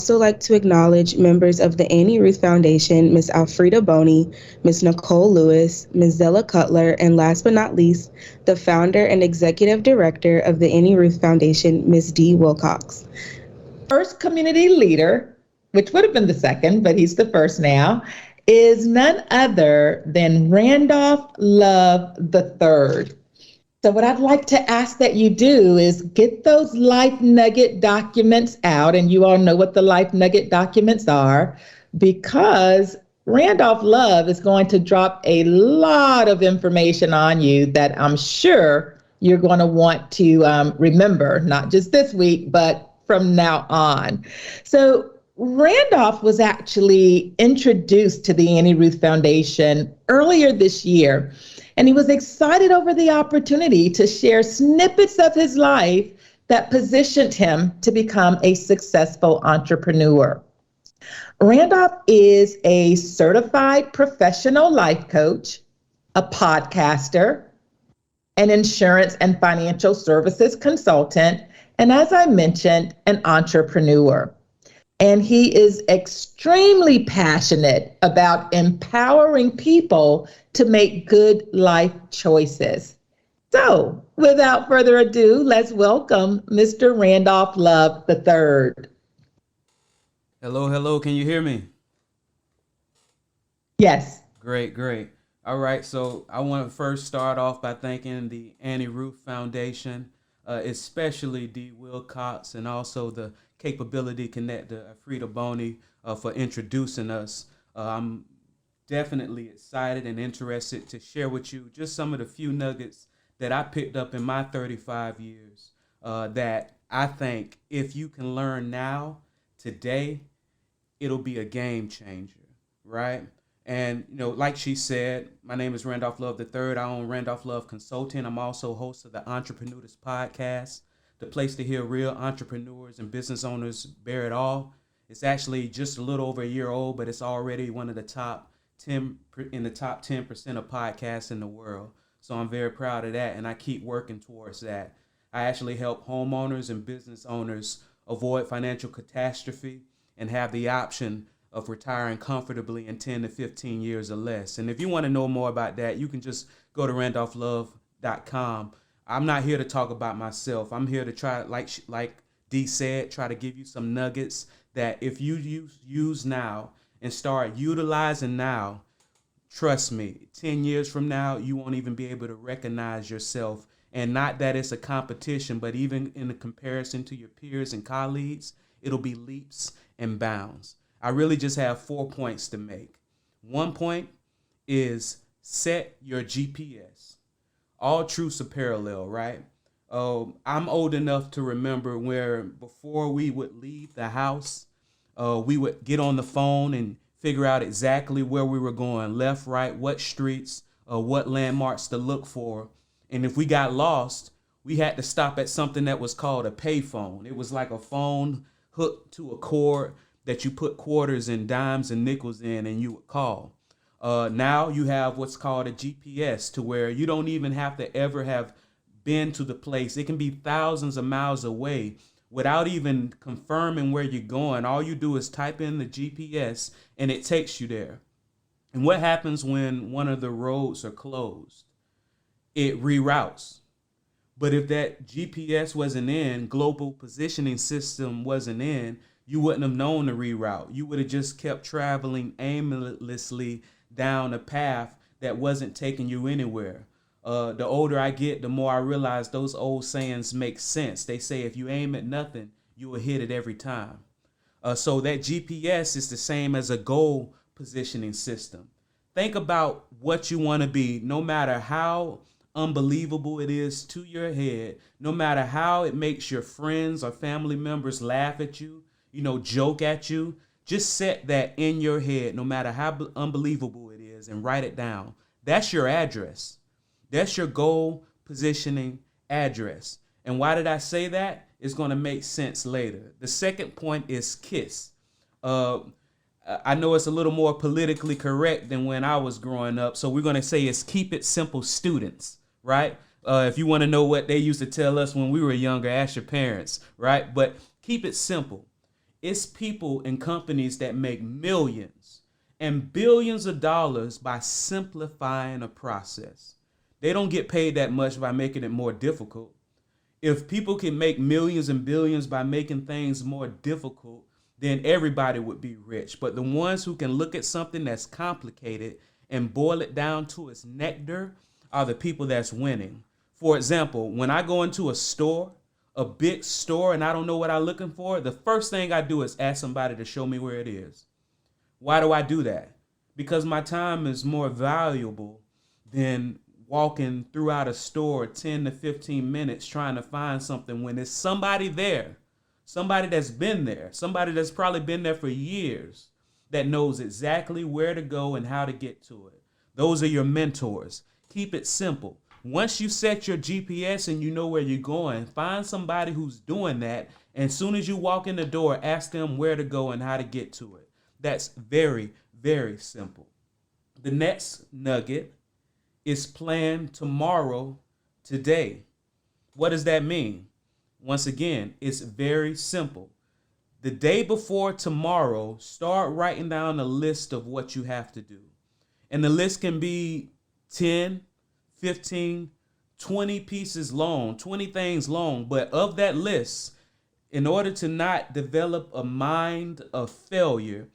Also like to acknowledge members of the AnnieRuth Foundation, Ms. Alfreda Boney, Ms. Nicole Lewis, Ms. Zella Cutler, and last but not least, the founder and executive director of the AnnieRuth Foundation, Ms. Dee Wilcox. First community leader, which would have been the second, but he's the first now, is none other than Randolph Love the Third. So what I'd like to ask that you do is get those Life Nugget documents out, and you all know what the Life Nugget documents are, because Randolph Love is going to drop a lot of information on you that I'm sure you're going to want to remember, not just this week, but from now on. So Randolph was actually introduced to the Annie Ruth Foundation earlier this year, and he was excited over the opportunity to share snippets of his life that positioned him to become a successful entrepreneur. Randolph is a certified professional life coach, a podcaster, an insurance and financial services consultant, and as I mentioned, an entrepreneur. And he is extremely passionate about empowering people to make good life choices. So, without further ado, let's welcome Mr. Randolph Love III. Hello, hello. Can you hear me? Yes. Great, great. All right. So I want to first start off by thanking the AnnieRuth Foundation, especially Dee Wilcox, and also the Capability Connector, Frida Boney, for introducing us. I'm definitely excited and interested to share with you just some of the few nuggets that I picked up in my 35 years that I think if you can learn now, today, it'll be a game changer, right? And, like she said, my name is Randolph Love III. I own Randolph Love Consulting. I'm also host of the Entrepreneurs Podcast, the place to hear real entrepreneurs and business owners bear it all. It's actually just a little over a year old, but it's already one of the top 10 in the top 10% of podcasts in the world. So I'm very proud of that, and I keep working towards that. I actually help homeowners and business owners avoid financial catastrophe and have the option of retiring comfortably in 10 to 15 years or less. And if you want to know more about that, you can just go to randolphlove.com. I'm not here to talk about myself. I'm here to try, like Dee said, try to give you some nuggets that if you use now and start utilizing now, trust me, 10 years from now, you won't even be able to recognize yourself. And not that it's a competition, but even in the comparison to your peers and colleagues, it'll be leaps and bounds. I really just have 4 points to make. 1 point is set your GPS. All truths are parallel, right? I'm old enough to remember where before we would leave the house, we would get on the phone and figure out exactly where we were going, left, right, what streets, what landmarks to look for. And if we got lost, we had to stop at something that was called a payphone. It was like a phone hooked to a cord that you put quarters and dimes and nickels in and you would call. Now you have what's called a GPS, to where you don't even have to ever have been to the place. It can be thousands of miles away without even confirming where you're going. All you do is type in the GPS and it takes you there. And what happens when one of the roads are closed? It reroutes. But if that GPS wasn't in, global positioning system wasn't in, you wouldn't have known to reroute. You would have just kept traveling aimlessly down a path that wasn't taking you anywhere. The older I get, the more I realize those old sayings make sense. They say if you aim at nothing, you will hit it every time. So that GPS is the same as a goal positioning system. Think about what you want to be, no matter how unbelievable it is to your head, no matter how it makes your friends or family members laugh at you, joke at you. Just set that in your head, no matter how unbelievable it is, and write it down. That's your address. That's your goal positioning address. And why did I say that? It's going to make sense later. The second point is KISS. I know it's a little more politically correct than when I was growing up, so we're going to say it's keep it simple, students, right? If you want to know what they used to tell us when we were younger, ask your parents, right? But keep it simple. It's people and companies that make millions and billions of dollars by simplifying a process. They don't get paid that much by making it more difficult. If people can make millions and billions by making things more difficult, then everybody would be rich. But the ones who can look at something that's complicated and boil it down to its nectar are the people that's winning. For example, when I go into a store, a big store, and I don't know what I'm looking for, the first thing I do is ask somebody to show me where it is. Why do I do that? Because my time is more valuable than walking throughout a store 10 to 15 minutes trying to find something when there's somebody there, somebody that's been there, somebody that's probably been there for years that knows exactly where to go and how to get to it. Those are your mentors. Keep it simple. Once you set your GPS and you know where you're going, find somebody who's doing that. And as soon as you walk in the door, ask them where to go and how to get to it. That's very, very simple. The next nugget is plan tomorrow today. What does that mean? Once again, it's very simple. The day before tomorrow, start writing down a list of what you have to do. And the list can be 10, 15, 20 pieces long, 20 things long. But of that list, in order to not develop a mind of failure,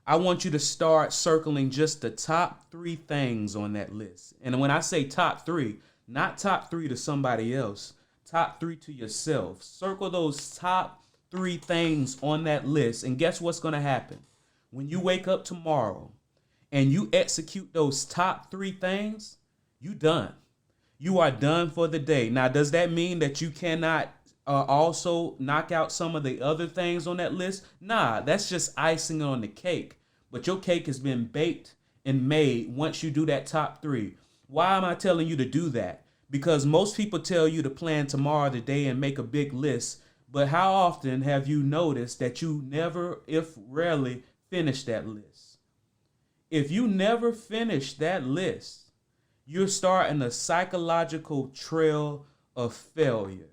I want you to start circling just the top 3 things on that list. And when I say top 3, not top 3 to somebody else, top 3 to yourself. Circle those top 3 things on that list. And guess what's going to happen? When you wake up tomorrow and you execute those top 3 things, you done. You are done for the day. Now, does that mean that you cannot also knock out some of the other things on that list? Nah, that's just icing on the cake. But your cake has been baked and made once you do that top 3. Why am I telling you to do that? Because most people tell you to plan tomorrow today and make a big list. But how often have you noticed that you never, if rarely, finish that list? If you never finish that list, you're starting a psychological trail of failure.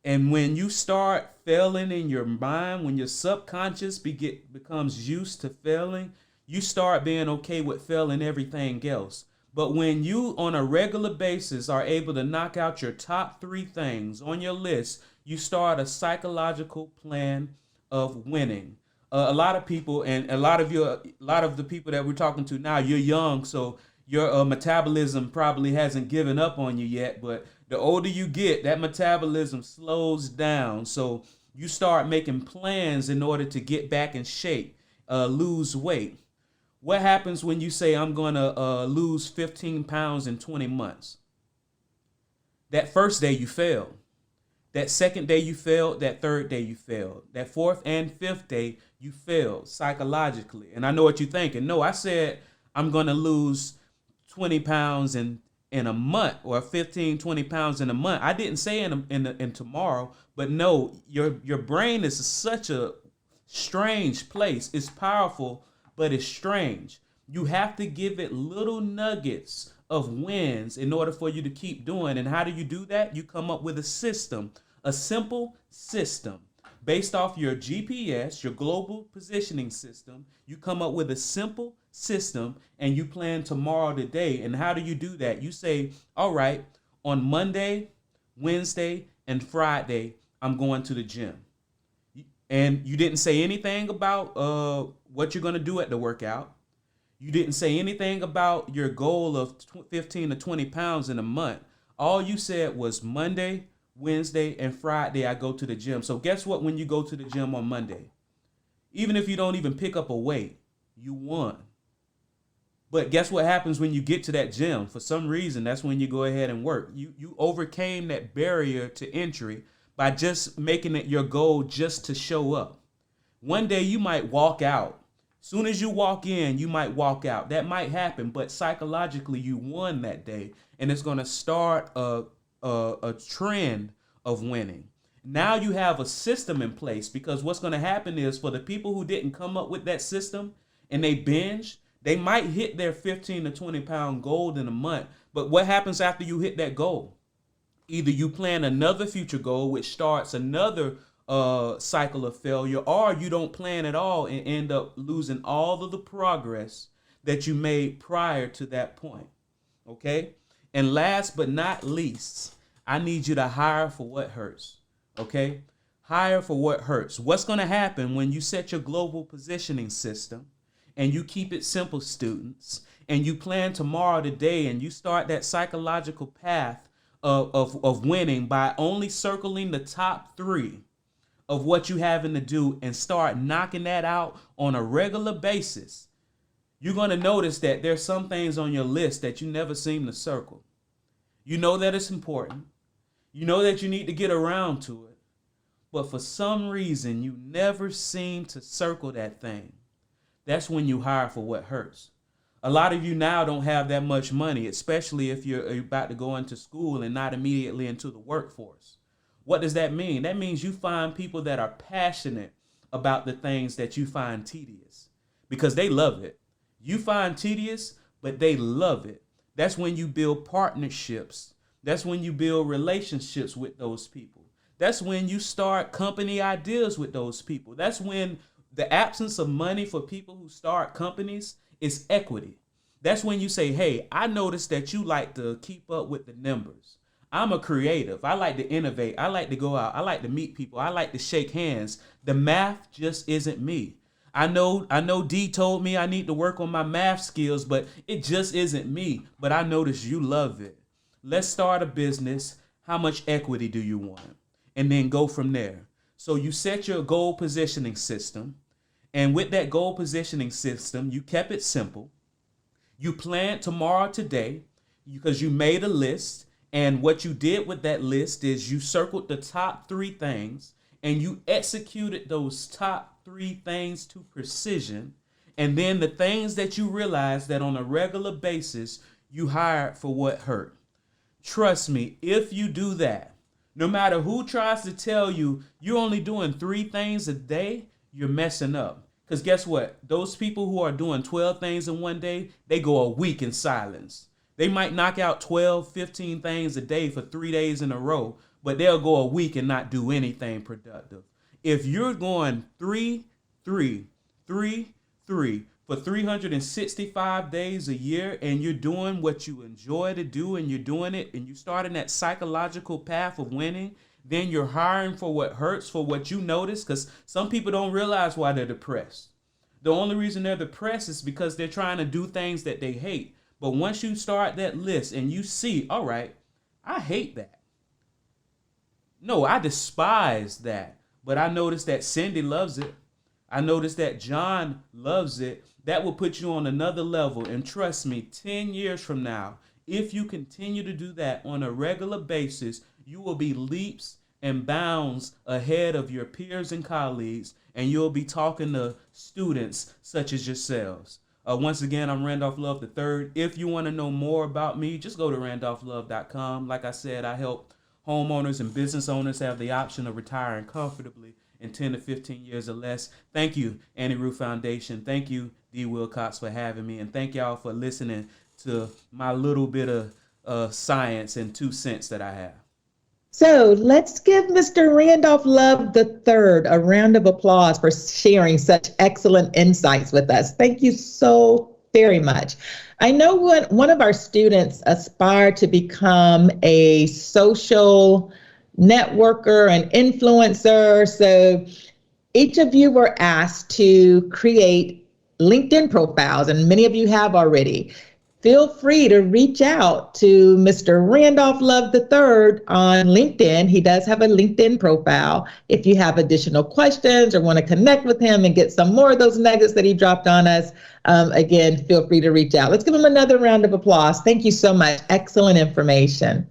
And when you start failing in your mind, when your subconscious becomes used to failing, you start being okay with failing everything else. But when you on a regular basis are able to knock out your top 3 things on your list, you start a psychological plan of winning. A lot of people, and a lot of the people that we're talking to now, you're young, so your metabolism probably hasn't given up on you yet, but the older you get, that metabolism slows down. So you start making plans in order to get back in shape, lose weight. What happens when you say, I'm going to lose 15 pounds in 20 months? That first day you failed. That second day you failed. That third day you failed. That fourth and fifth day you failed psychologically. And I know what you're thinking. No, I said I'm going to lose 20 pounds in a month, or 15, 20 pounds in a month. I didn't say in tomorrow, but no, your brain is such a strange place. It's powerful, but it's strange. You have to give it little nuggets of wins in order for you to keep doing. And how do you do that? You come up with a system, a simple system. Based off your GPS, your global positioning system, you come up with a simple system and you plan tomorrow today. And how do you do that? You say, all right, on Monday, Wednesday, and Friday, I'm going to the gym. And you didn't say anything about what you're going to do at the workout. You didn't say anything about your goal of 15 to 20 pounds in a month. All you said was Monday, Wednesday, and Friday, I go to the gym. So guess what? When you go to the gym on Monday, even if you don't even pick up a weight, you won. But guess what happens when you get to that gym? For some reason, that's when you go ahead and work. You overcame that barrier to entry by just making it your goal just to show up. One day you might walk out. Soon as you walk in, you might walk out. That might happen, but psychologically you won that day, and it's going to start a trend of winning. Now you have a system in place, because what's going to happen is, for the people who didn't come up with that system and they binge, they might hit their 15 to 20 pound goal in a month. But what happens after you hit that goal? Either you plan another future goal, which starts another cycle of failure, or you don't plan at all and end up losing all of the progress that you made prior to that point. Okay? And last but not least, I need you to hire for what hurts. Okay? Hire for what hurts. What's going to happen when you set your global positioning system and you keep it simple, students, and you plan tomorrow today and you start that psychological path of winning by only circling the top 3 of what you having to do and start knocking that out on a regular basis, you're going to notice that there's some things on your list that you never seem to circle. You know that it's important. You know that you need to get around to it. But for some reason, you never seem to circle that thing. That's when you hire for what hurts. A lot of you now don't have that much money, especially if you're about to go into school and not immediately into the workforce. What does that mean? That means you find people that are passionate about the things that you find tedious because they love it. You find tedious, but they love it. That's when you build partnerships. That's when you build relationships with those people. That's when you start company ideas with those people. That's when the absence of money for people who start companies is equity. That's when you say, hey, I noticed that you like to keep up with the numbers. I'm a creative. I like to innovate. I like to go out. I like to meet people. I like to shake hands. The math just isn't me. I know D told me I need to work on my math skills, but it just isn't me. But I notice you love it. Let's start a business. How much equity do you want? And then go from there. So you set your goal positioning system. And with that goal positioning system, you kept it simple. You planned tomorrow today because you made a list. And what you did with that list is you circled the top 3 things and you executed those top 3 things to precision. And then the things that you realized that on a regular basis, you hired for what hurt. Trust me, if you do that, no matter who tries to tell you you're only doing 3 things a day, you're messing up. Because guess what? Those people who are doing 12 things in one day, they go a week in silence. They might knock out 12, 15 things a day for 3 days in a row, but they'll go a week and not do anything productive. If you're going 3, 3, 3, 3 for 365 days a year and you're doing what you enjoy to do and you're doing it and you start in that psychological path of winning, then you're hiring for what hurts, for what you notice, because some people don't realize why they're depressed. The only reason they're depressed is because they're trying to do things that they hate. But once you start that list and you see, all right, I hate that. No, I despise that. But I noticed that Cindy loves it. I noticed that John loves it. That will put you on another level. And trust me, 10 years from now, if you continue to do that on a regular basis, you will be leaps and bounds ahead of your peers and colleagues, and you'll be talking to students such as yourselves. Once again, I'm Randolph Love III. If you want to know more about me, just go to randolphlove.com. Like I said, I help homeowners and business owners have the option of retiring comfortably in 10 to 15 years or less. Thank you, AnnieRuth Foundation. Thank you, D. Wilcox, for having me. And thank y'all for listening to my little bit of science and 2 cents that I have. So let's give Mr. Randolph Love III a round of applause for sharing such excellent insights with us. Thank you so very much. I know one of our students aspired to become a social networker and influencer. So each of you were asked to create LinkedIn profiles, and many of you have already. Feel free to reach out to Mr. Randolph Love III on LinkedIn. He does have a LinkedIn profile. If you have additional questions or want to connect with him and get some more of those nuggets that he dropped on us, again, feel free to reach out. Let's give him another round of applause. Thank you so much. Excellent information.